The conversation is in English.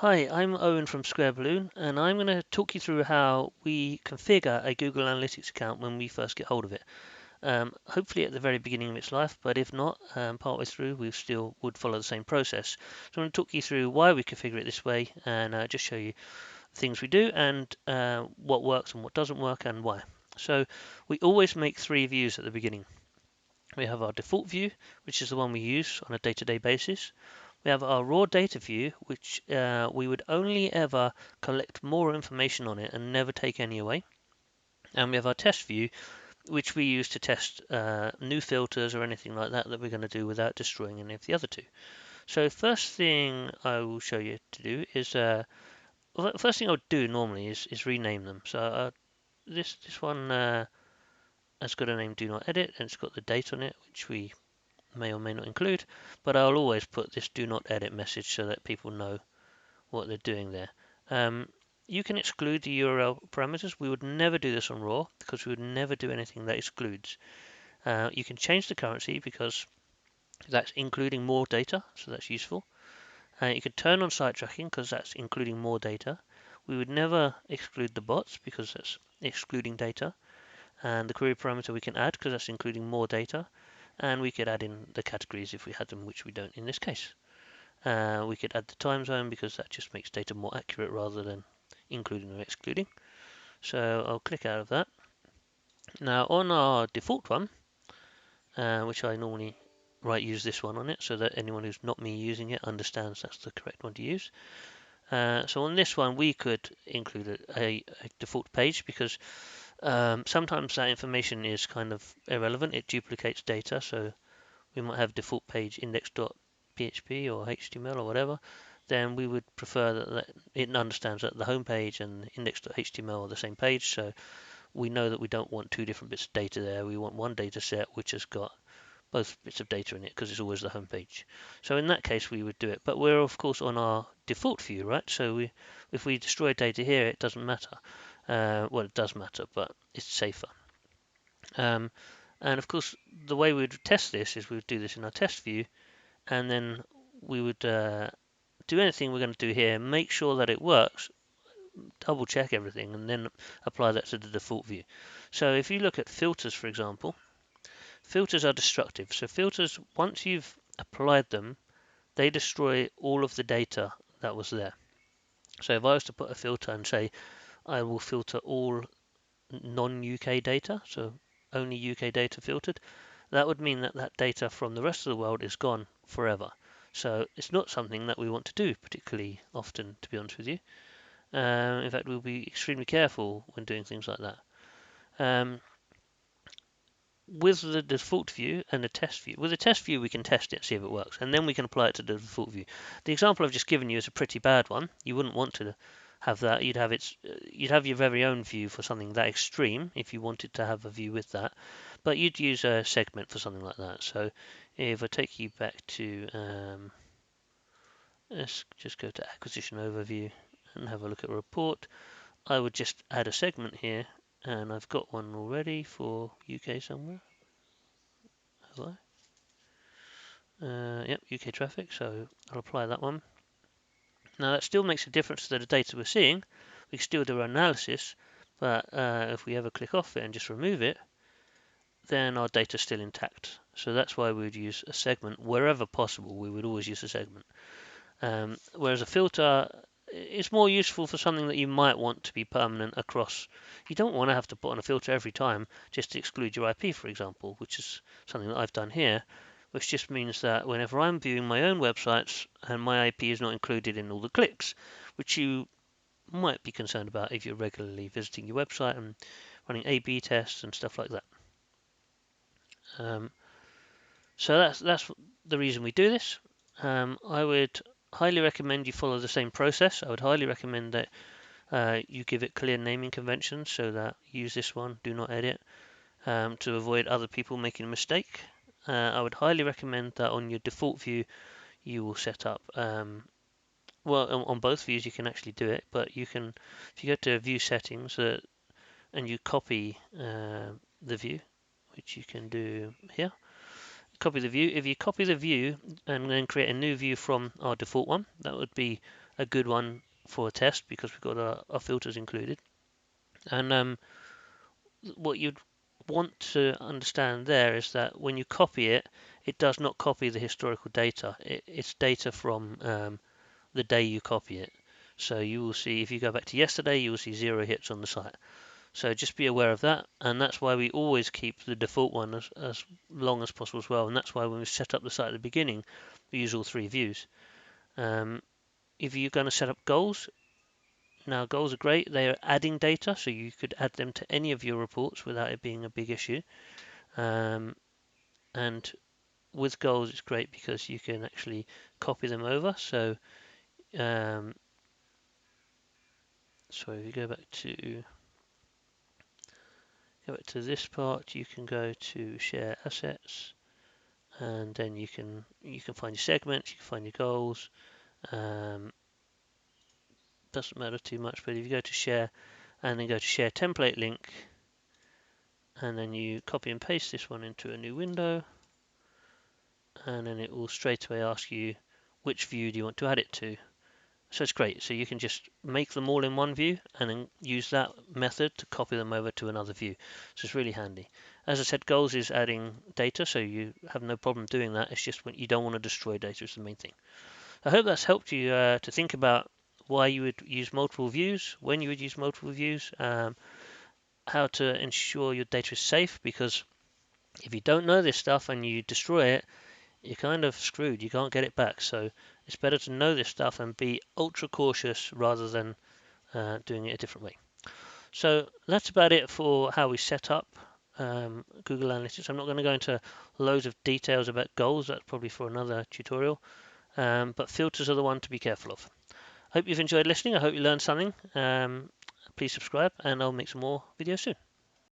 Hi, I'm Owen from Square Balloon, and I'm going to talk you through how we configure a Google Analytics account when we first get hold of it. Hopefully at the very beginning of its life, but if not, partway through, we still would follow the same process. So I'm going to talk you through why we configure it this way, and just show you things we do and what works and what doesn't work and why. So we always make three views at the beginning. We have our default view, which is the one we use on a day-to-day basis. We have our raw data view, which we would only ever collect more information on it and never take any away. And we have our test view, which we use to test new filters or anything like that that we're going to do without destroying any of the other two. So first thing I will show you to do is, well, first thing I would do normally is rename them. So this one has got a name do not edit, and it's got the date on it, which we may or may not include, but I'll always put this do not edit message so that people know what they're doing there. You can exclude the URL parameters. We would never do this on raw because we would never do anything that excludes. You can change the currency because that's including more data, so that's useful. You can turn on site tracking because that's including more data. We would never exclude the bots because that's excluding data. And the query parameter we can add because that's including more data. And we could add in the categories if we had them, which we don't in this case. We could add the time zone because that just makes data more accurate rather than including or excluding. So I'll click out of that. Now on our default one, which I normally use this one on it so that anyone who's not me using it understands that's the correct one to use. So on this one we could include a default page because sometimes that information is kind of irrelevant. It duplicates data, so we might have default page index.php or HTML or whatever. Then we would prefer that it understands that the home page and index.html are the same page, so we know that we don't want two different bits of data there. We want one data set which has got both bits of data in it because it's always the home page. So in that case we would do it, but we're of course on our default view, right? So if we destroy data here, it doesn't matter. Well, it does matter, but it's safer. Um, and of course, the way we would test this is we would do this in our test view, and then we would do anything we're going to do here, make sure that it works, double check everything, and then apply that to the default view. So if you look at filters, for example, filters are destructive. So filters, once you've applied them, they destroy all of the data that was there. So if I was to put a filter and say I will filter all non-UK data, so only UK data filtered, that would mean that that data from the rest of the world is gone forever. So it's not something that we want to do particularly often, to be honest with you. In fact, we'll be extremely careful when doing things like that. Um, with the default view and the test view, with the test view we can test it, see if it works, and then we can apply it to the default view. The example I've just given you is a pretty bad one. You wouldn't want to have that. You'd have your very own view for something that extreme if you wanted to have a view with that, but you'd use a segment for something like that. So if I take you back to let's just go to acquisition overview and have a look at a report. I would just add a segment here, and I've got one already for UK somewhere. Have I? Yep, UK traffic, so I'll apply that one. Now that still makes a difference to the data we're seeing. We can still do our analysis, but if we ever click off it and just remove it, then our data is still intact. So that's why we would use a segment wherever possible. We would always use a segment. Whereas a filter is more useful for something that you might want to be permanent across. You don't want to have to put on a filter every time just to exclude your IP, for example, which is something that I've done here, which just means that whenever I'm viewing my own websites and my IP is not included in all the clicks, which you might be concerned about if you're regularly visiting your website and running A/B tests and stuff like that. Um, so that's the reason we do this. I would highly recommend you follow the same process. I would highly recommend that you give it clear naming conventions so that use this one, do not edit, to avoid other people making a mistake. I would highly recommend that on your default view you will set up, well, on both views you can actually do it, but you can, if you go to view settings and you copy the view, which you can do here, copy the view. If you copy the view and then create a new view from our default one, that would be a good one for a test because we've got our filters included. And what you'd want to understand there is that when you copy it, it does not copy the historical data. It's data from the day you copy it. So you will see, if you go back to yesterday, you will see 0 hits on the site. So just be aware of that, and that's why we always keep the default one as long as possible as well. And that's why when we set up the site at the beginning, we use all 3 views. If you're going to set up goals, now goals are great. They are adding data, so you could add them to any of your reports without it being a big issue. And with goals, it's great because you can actually copy them over. So, if you go back to this part, you can go to share assets, and then you can find your segments, you can find your goals. Doesn't matter too much, but if you go to share and then go to share template link, and then you copy and paste this one into a new window, and then it will straight away ask you which view do you want to add it to. So it's great. So you can just make them all in one view and then use that method to copy them over to another view. So it's really handy. As I said, goals is adding data, so you have no problem doing that. It's just when you don't want to destroy data is the main thing. I hope that's helped you to think about why you would use multiple views, when you would use multiple views, how to ensure your data is safe, because if you don't know this stuff and you destroy it, you're kind of screwed. You can't get it back. So it's better to know this stuff and be ultra cautious rather than doing it a different way. So that's about it for how we set up Google Analytics. I'm not going to go into loads of details about goals. That's probably for another tutorial. But filters are the one to be careful of. I hope you've enjoyed listening. I hope you learned something. Please subscribe, and I'll make some more videos soon.